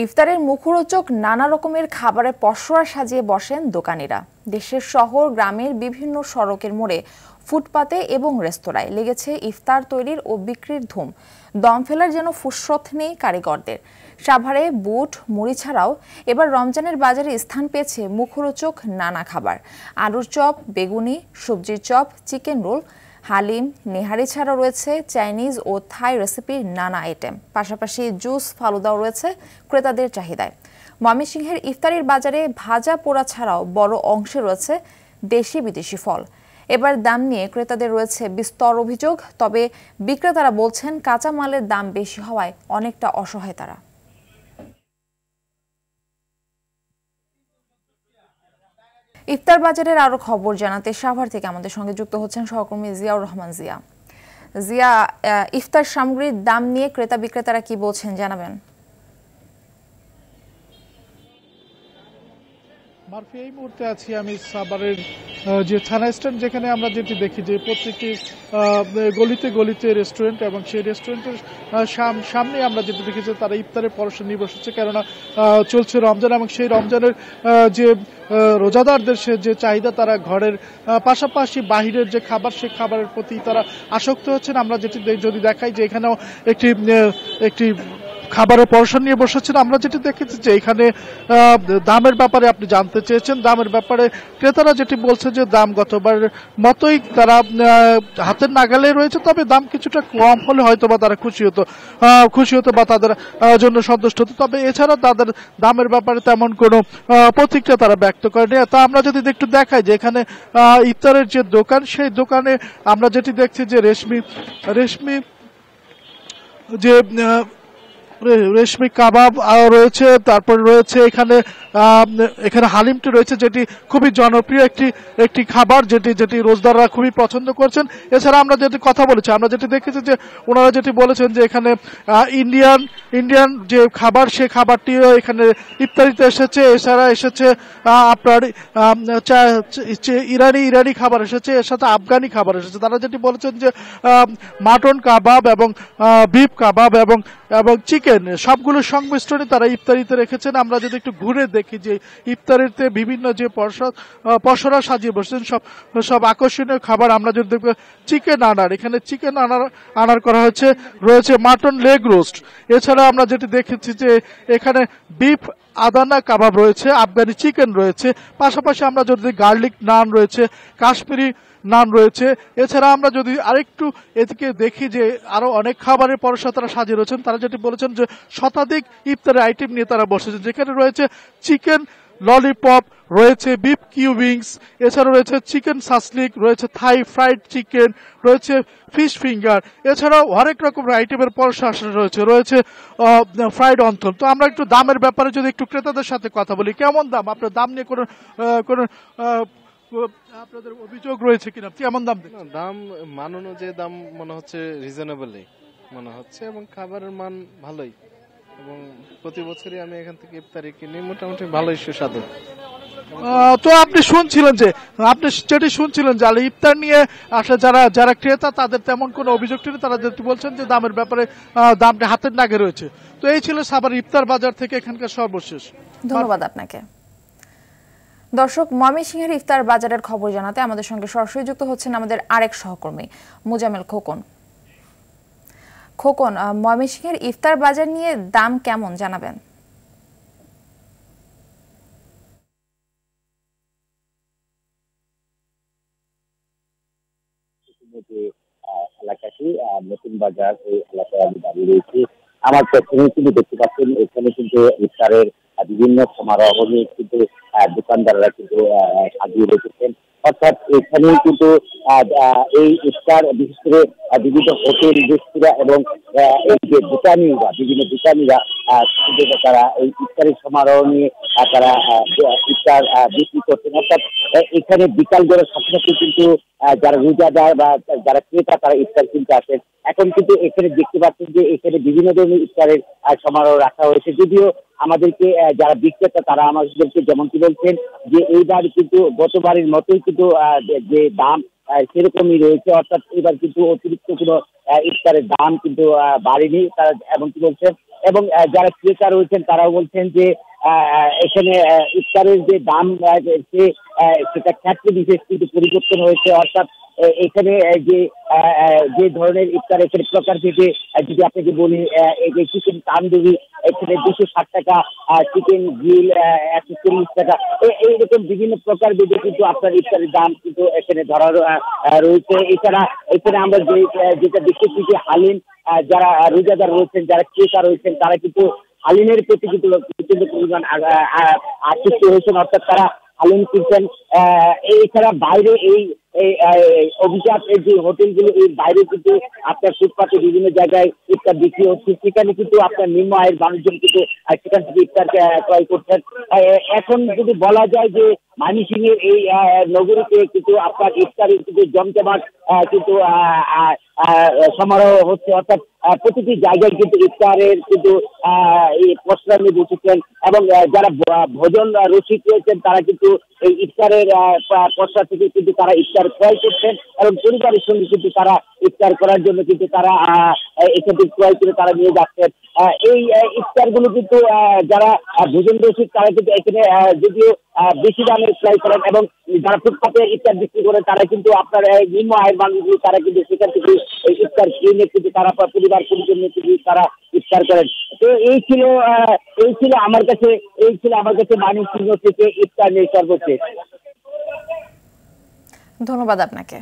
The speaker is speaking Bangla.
ইফতারের মুখরোচক নানা রকমের খাবারের পসরা সাজিয়ে বসেন দোকানিরা। দেশের শহর গ্রামের বিভিন্ন সড়কের মোড়ে, ফুটপাতে এবং রেস্তোরাঁয় লেগেছে ইফতার তৈরির ও বিক্রির ধুম। দম ফেলার যেন ফুরসত নেই কারিগরদের। সাভারে বুট মুড়ি ছাড়াও এবার রমজানের বাজারে স্থান পেয়েছে মুখরোচক নানা খাবার। আলুর চপ, বেগুনি, সবজির চপ, চিকেন রোল, হালিম, নেহারি ছাড়াও রয়েছে চাইনিজ ও থাই রেসিপির নানা আইটেম। পাশাপাশি জুস, ফালুদাও রয়েছে ক্রেতাদের চাহিদায়। ময়মনসিংহের ইফতারির বাজারে ভাজা পোড়া ছাড়াও বড় অংশে রয়েছে দেশি বিদেশি ফল। এবার দাম নিয়ে ক্রেতাদের রয়েছে বিস্তর অভিযোগ, তবে বিক্রেতারা বলছেন কাঁচামালের দাম বেশি হওয়ায় অনেকটা অসহায় তারা। ইফতার বাজারের আরো খবর জানাতে সাভার থেকে আমাদের সঙ্গে যুক্ত হচ্ছেন সহকর্মী জিয়াউর রহমান। জিয়া, ইফতার সামগ্রীর দাম নিয়ে ক্রেতা বিক্রেতারা কি বলছেন জানাবেন। মারফি, এই মুহূর্তে আছি আমি সাভারের যে থানা স্ট্যান্ড, যেখানে আমরা যেটি দেখি যে প্রত্যেকটি গলিতে গলিতে রেস্টুরেন্ট, এবং সেই রেস্টুরেন্টের সামনে আমরা যেটি দেখেছি তারা ইফতারের পরশা নিয়ে বসেছে, কেননা চলছে রমজান, এবং সেই রমজানের যে রোজাদারদের যে চাহিদা, তারা ঘরের পাশাপাশি বাহিরের যে খাবার, সেই খাবারের প্রতি তারা আসক্ত হচ্ছেন। আমরা যেটি যদি দেখাই যে এখানেও একটি খাবারের পরশা নিয়ে বসেছেন। আমরা যেটি দেখেছি যে এখানে দামের ব্যাপারে আপনি জানতে চেয়েছেন, দামের ব্যাপারে ক্রেতারা যেটি বলছে যে দাম গতবারের মতোই তারা হাতের নাগালে রয়েছে, তবে দাম কিছুটা কম হলে হয়তো বা তারা খুশি হতো বা তাদের জন্য সন্তুষ্ট হতো, তবে এছাড়া তাদের দামের ব্যাপারে তেমন কোনো প্রতিক্রিয়া তারা ব্যক্ত করেনি। তা আমরা যদি একটু দেখাই যে এখানে ইফতারের যে দোকান, সেই দোকানে আমরা যেটি দেখছি যে রেশমি কাবাব রয়েছে, তারপর রয়েছে এখানে হালিমটি রয়েছে, যেটি খুবই জনপ্রিয় একটি খাবার, যেটি রোজদাররা খুবই পছন্দ করছেন। এছাড়া আমরা যেটি কথা বলেছি, আমরা যেটি দেখেছি যে ওনারা যেটি বলেছেন যে এখানে ইন্ডিয়ান যে খাবার, সেই খাবারটিও এখানে ইফতারিতে এসেছে। এছাড়া এসেছে আপনার ইরানি খাবার এসেছে, এর সাথে আফগানি খাবার এসেছে। তারা যেটি বলেছেন যে মাটন কাবাব এবং বিফ কাবাব এবং চিকেন, সবগুলো সংমিশ্রণে তারা ইফতারিতে রেখেছেন। আমরা যদি একটু ঘুরে দেখি যে ইফতারিতে বিভিন্ন যে পসরা সাজিয়ে বসেছেন, সব আকর্ষণীয় খাবার। আমরা যদি দেখব চিকেন আনার, এখানে চিকেন আনার করা হয়েছে, রয়েছে মাটন লেগ রোস্ট। এছাড়া আমরা যেটি দেখেছি যে এখানে বিফ আদানা কাবাব রয়েছে, আফগানি চিকেন রয়েছে, পাশাপাশি আমরা যদি গার্লিক নান রয়েছে, কাশ্মীরি নান রয়েছে। এছাড়া আমরা যদি আরেকটু এদিকে দেখি যে আরো অনেক খাবারের পরশা তারা সাজিয়ে রয়েছেন। তারা যেটি বলেছেন যে শতাধিক ইফতারের আইটেম নিয়ে তারা বসেছেন, যেখানে রয়েছে চিকেন ললিপপ, রয়েছে বিফ কিউবিংস, এছাড়া রয়েছে চিকেন সাসলিক, রয়েছে থাই ফ্রাইড চিকেন, রয়েছে ফিশ ফিঙ্গার, এছাড়াও হরেক রকমের আইটেমের পরশা রয়েছে ফ্রাইড অন্থন। তো আমরা একটু দামের ব্যাপারে যদি একটু ক্রেতাদের সাথে কথা বলি, কেমন দাম, আপনার দাম নিয়ে কোনো আপনাদের অভিযোগ রয়েছে কিনা, কেমন দাম? দাম মান অনুযায়ী দাম মনে হচ্ছে রিজনেবলই মনে হচ্ছে, এবং খাবারের মান ভালোই, এবং প্রতি বছরই আমি এখান থেকে ইফতারি কিনি, মোটামুটি ভালোই সুস্বাদু। তো আপনি যেটি শুনছিলেন যে ইফতার নিয়ে আসলে যারা ক্রেতা, তাদের তেমন কোনো অভিযোগ নেই। তারা যেটি বলছেন যে দামের ব্যাপারে দামটা হাতের নাগে রয়েছে। তো এই ছিল সাভার ইফতার বাজার থেকে এখানকার সর্বশেষ। ধন্যবাদ আপনাকে। দর্শক, ময়মনসিংহের ইফতার বাজারের খবর জানাতে আমাদের সঙ্গে সরাসরি যুক্ত হচ্ছেন আমাদের আরেক সহকর্মী মোজামেল খোকন। ময়মনসিংহের ইফতার বাজার নিয়ে দাম কেমন জানাবেন। এলাকাটি নতুন বাজার, এই এলাকায় আমি দাঁড়িয়ে রয়েছি। আমার প্রথমে কিন্তু দেখতে পাচ্ছেন এখানে কিন্তু ইফতারের বিভিন্ন সমারোহ নিয়ে কিন্তু দোকানদাররা কিন্তু সাজিয়ে রেখেছেন। অর্থাৎ এখানে কিন্তু এই ইফতার বিশেষ করে বিভিন্ন হোটেল রেস্তোরাঁ এবং এই যে বিভিন্ন দোকানিরা তারা এই ইফতারের সমারোহ নিয়ে তারা ইফতার বিক্রি করছেন। অর্থাৎ এখানে বিকাল গড়ের সাথে সাথে কিন্তু যারা রোজাদার বা যারা ক্রেতা, তারা ইফতার কিনতে আসেন। এখন কিন্তু এখানে দেখতে পাচ্ছেন যে এখানে বিভিন্ন ধরনের ইফতারের সমারোহ রাখা হয়েছে। যদিও আমাদেরকে যারা বিক্রেতা, তারা আমাদেরকে যেমনটি বলছেন যে এইবার কিন্তু গতবারের মতোই কিন্তু যে দাম সেরকমই রয়েছে। অর্থাৎ এবার কিন্তু অতিরিক্ত কোনো ইফতারের দাম কিন্তু বাড়েনি। তারা এমনকি বলছেন এবং যারা ক্রেতা রয়েছেন তারাও বলছেন যে এখানে ইফতারের যে দাম সেটা ক্ষেত্রে বিশেষ কিন্তু পরিবর্তন হয়েছে, অর্থাৎ এখানে যে ধরনের ইফতার এখানে প্রকার থেকে যদি আপনাকে বলি, চিকেন তান্দুরি এখানে 260 টাকা, চিকেন গ্রিল 140 টাকা, এইরকম বিভিন্ন প্রকার বেঁধে কিন্তু আপনার ইফতারের দাম কিন্তু এখানে ধরা রয়েছে। এছাড়া এখানে আমরা যেটা দেখতেছি যে হালিম, যারা রোজাদার রয়েছেন, যারা ক্রেতা রয়েছেন, তারা কিন্তু হালিমের প্রতি কিন্তু প্রচন্ড পরিমাণ আকৃষ্ট হয়েছেন, অর্থাৎ তারা হালিম কিনছেন। এছাড়া বাইরে এই অভিজাত যে হোটেলগুলো, এর বাইরে কিন্তু আপনার ফুটপাতে বিভিন্ন জায়গায় ইফতার বিক্রি হচ্ছে, সেখানে কিন্তু আপনার নিম্ন আয়ের মানুষজন কিন্তু সেখান থেকে ইফতার ক্রয় করছেন। এখন যদি বলা যায় যে ময়মনসিংহের এই নগরীতে কিন্তু আপনার ইফতারের কিন্তু জমজমাট কিন্তু সমারোহ হচ্ছে, অর্থাৎ প্রতিটি জায়গায় কিন্তু ইফতারের কিন্তু এই পসরা নিয়ে বসেছেন, এবং যারা ভোজন রসিক রয়েছেন তারা কিন্তু এই ইফতারের পসরা থেকে কিন্তু তারা ইফতার ক্রয় করছেন, এবং পরিবারের সঙ্গে কিন্তু তারা ইফতার করার জন্য কিন্তু তারা এখান থেকে ক্রয় করে তারা নিয়ে যাচ্ছেন। এই ইফতার গুলো কিন্তু যারা ভোজন রসিক তারা কিন্তু এখানে যদিও বেশি দামে ক্রয় করেন, এবং যারা ফুটপাতে ইফতার বিক্রি করেন তারা কিন্তু আপনার নিম্ন আয়ের মানুষগুলো তারা কিন্তু সেখান থেকে ইফতার কিনে কিন্তু তারা পরিবার পরিজন কিন্তু তারা ইফতার করেন। তো এই ছিল আমার কাছে ময়মনসিংহ থেকে ইফতার নিয়ে সর্বশেষ। ধন্যবাদ আপনাকে।